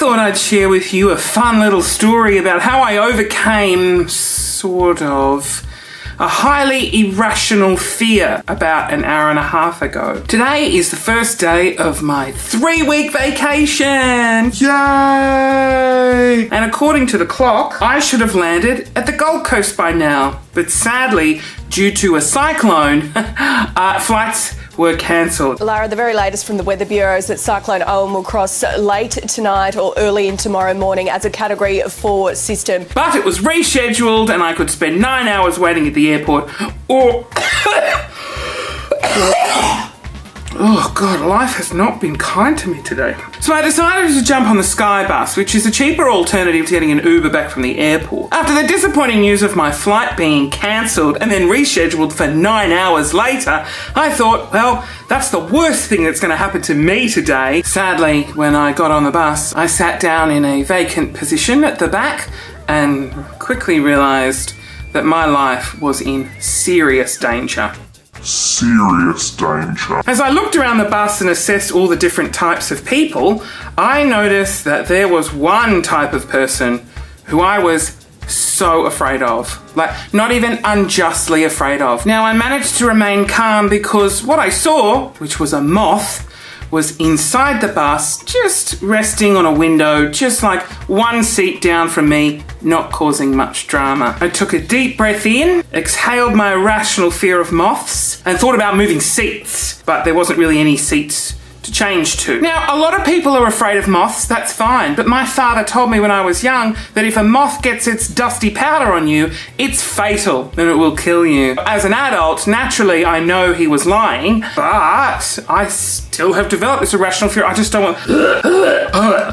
thought I'd share with you a fun little story about how I overcame, sort of, a highly irrational fear about an hour and a half ago. Today is the first day of my 3-week vacation. Yay! And according to the clock, I should have landed at the Gold Coast by now. But sadly, due to a cyclone, flights were cancelled. Lara, the very latest from the Weather Bureau is that Cyclone Owen will cross late tonight or early in tomorrow morning as a Category 4 system. But it was rescheduled and I could spend 9 hours waiting at the airport or... Oh God, life has not been kind to me today. So I decided to jump on the Sky Bus, which is a cheaper alternative to getting an Uber back from the airport. After the disappointing news of my flight being cancelled and then rescheduled for 9 hours later, I thought, well, that's the worst thing that's going to happen to me today. Sadly, when I got on the bus, I sat down in a vacant position at the back and quickly realised that my life was in serious danger. As I looked around the bus and assessed all the different types of people, I noticed that there was one type of person who I was so afraid of. Like, not even unjustly afraid of. Now, I managed to remain calm because what I saw, which was a moth, was inside the bus, just resting on a window, just like one seat down from me, not causing much drama. I took a deep breath in, exhaled my irrational fear of moths, and thought about moving seats, but there wasn't really any seats to change to. Now, a lot of people are afraid of moths, that's fine, but my father told me when I was young that if a moth gets its dusty powder on you, it's fatal and it will kill you. As an adult, naturally, I know he was lying, but I still have developed this irrational fear. I just don't want...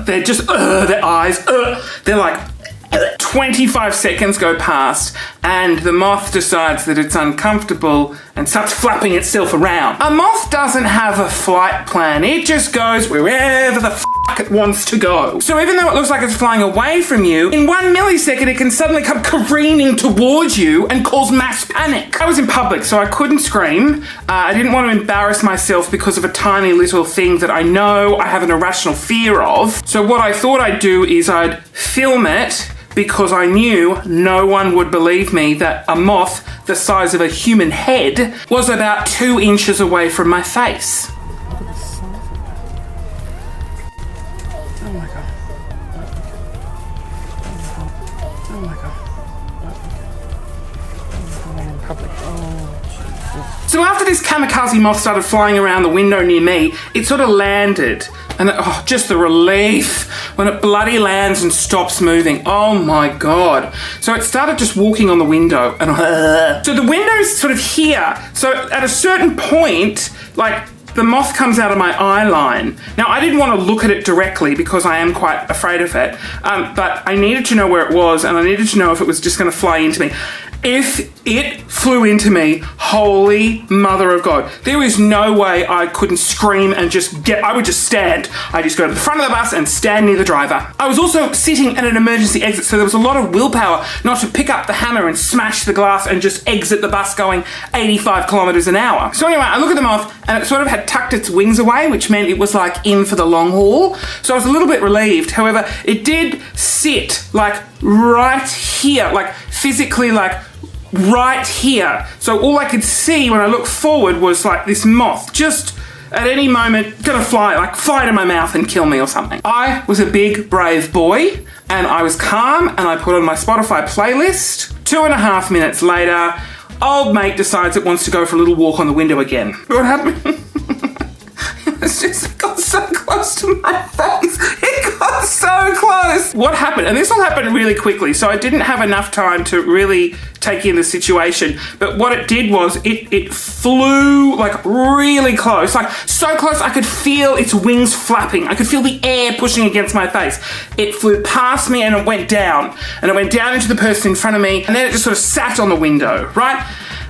They're just... their eyes... they're like... 25 seconds go past and the moth decides that it's uncomfortable and starts flapping itself around. A moth doesn't have a flight plan. It just goes wherever the fuck it wants to go. So even though it looks like it's flying away from you, in 1 millisecond it can suddenly come careening towards you and cause mass panic. I was in public, so I couldn't scream. I didn't want to embarrass myself because of a tiny little thing that I know I have an irrational fear of. So what I thought I'd do is I'd film it, because I knew no one would believe me that a moth the size of a human head was about 2 inches away from my face. Look at the size of that. Oh my God. Oh my God. I'm in public. Oh, Jesus. So after this kamikaze moth started flying around the window near me, it sort of landed. And just the relief when it bloody lands and stops moving. Oh my God. So it started just walking on the window and so the window's sort of here. So at a certain point, like, the moth comes out of my eye line. Now, I didn't want to look at it directly because I am quite afraid of it, but I needed to know where it was and I needed to know if it was just going to fly into me. If it flew into me, holy mother of God, there is no way I couldn't scream and I would just stand. I just go to the front of the bus and stand near the driver. I was also sitting at an emergency exit, so there was a lot of willpower not to pick up the hammer and smash the glass and just exit the bus going 85 kilometers an hour. So anyway, I look at the moth and it sort of had tucked its wings away, which meant it was like in for the long haul. So I was a little bit relieved. However, it did sit like right here, like physically like right here. So all I could see when I looked forward was like this moth just at any moment gonna fly to my mouth and kill me or something. I was a big brave boy and I was calm and I put on my Spotify playlist. 2.5 minutes later, old mate decides it wants to go for a little walk on the window again. What happened? It got so close to my face. It got so close. What happened? And this all happened really quickly, so I didn't have enough time to really take in the situation. But what it did was it flew like really close, like so close I could feel its wings flapping. I could feel the air pushing against my face. It flew past me and it went down. And it went down into the person in front of me and then it just sort of sat on the window, right?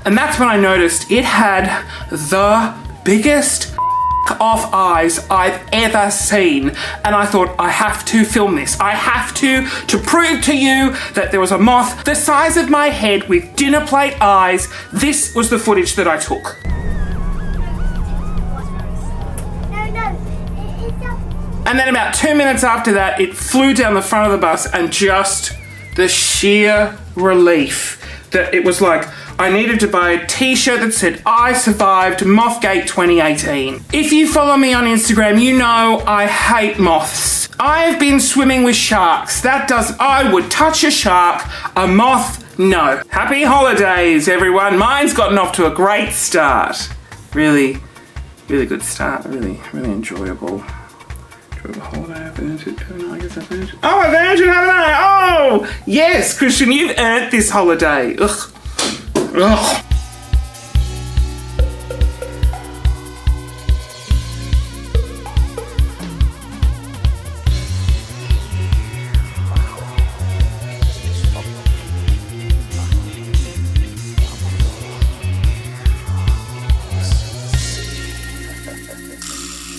And that's when I noticed it had the biggest off eyes I've ever seen, and I thought, I have to film this. I have to prove to you that there was a moth the size of my head with dinner plate eyes. This was the footage that I took. And then about 2 minutes after that, it flew down the front of the bus, and just the sheer relief that it was like, I needed to buy a t-shirt that said, I survived Mothgate 2018. If you follow me on Instagram, you know I hate moths. I've been swimming with sharks. I would touch a shark, a moth, no. Happy holidays, everyone. Mine's gotten off to a great start. Really, really good start. Really, really enjoyable. Holiday. I've earned it. Oh, I've earned it, haven't I? Oh, yes, Christian, you've earned this holiday. Ugh. Ugh.